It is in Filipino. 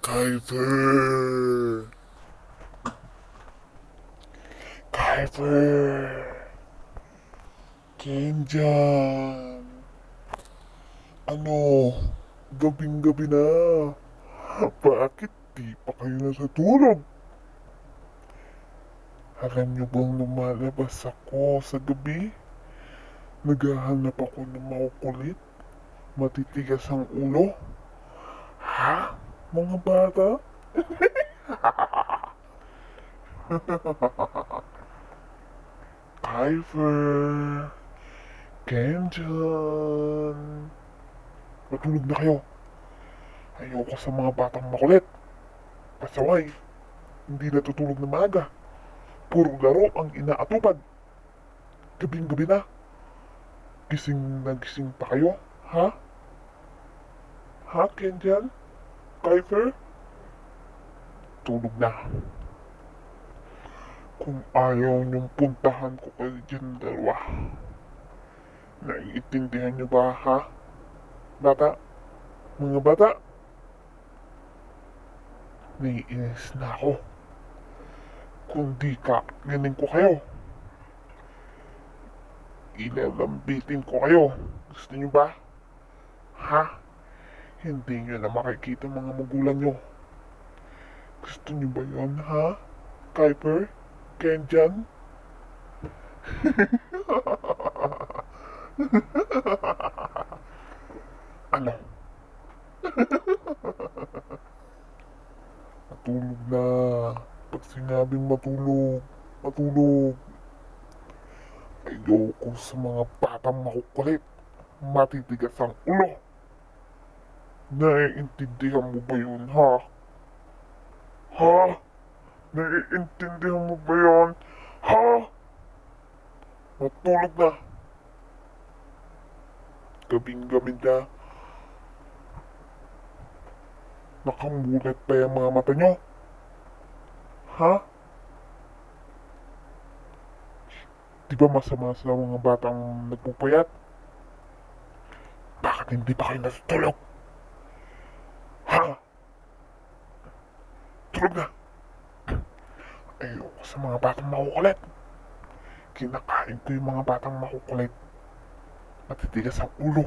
Kyfer! Kyfer! Kenjan! Ano? Gabing-gabi na. Bakit di pa kayo natutulog? Alam niyo bang lumalabas ako sa gabi? Naghahanap ako ng makukulit, matitigas ang ulo. Ha? Mga bata? Kyfer! Kenjan! Matulog na kayo. Ayoko sa mga batang makulit. Pasaway. Hindi natutulog na maaga. Puro laro ang inaatupag. Gabing-gabi na. Gising na gising pa kayo? Ha? Ha, Kenjan? Kyfer? Tulog na. Kung ayaw niyong puntahan ko kayo dyan dalawa. Naiintindihan niyo ba, ha? Bata? Mga bata? Naiinis na ako. Kung di kakainin ko kayo, ilalambitin ko kayo. Gusto niyo ba? Ha? Hindi niyo na makikita mga magulang niyo. Gusto niyo ba yun, ha? Kuiper? Kenjan? Ano? Matulog na. Pag sinabing matulog, matulog. Ayoko sa mga batang makukulit. Matitigas ang ulo. Naiintindihan mo ba yun, ha? Ha? Naiintindihan mo ba yun? Ha? Matulog na. Gabing-gabi na. Nakamulat pa yung mga mata nyo? Ha? Di ba masama sa mga batang nagpupuyat? Bakit hindi pa kayo natutulog? Ha? Tulog na. Ayoko sa mga batang makukulit. Kinakain ko yung mga batang makukulit. Matitigas ang ulo.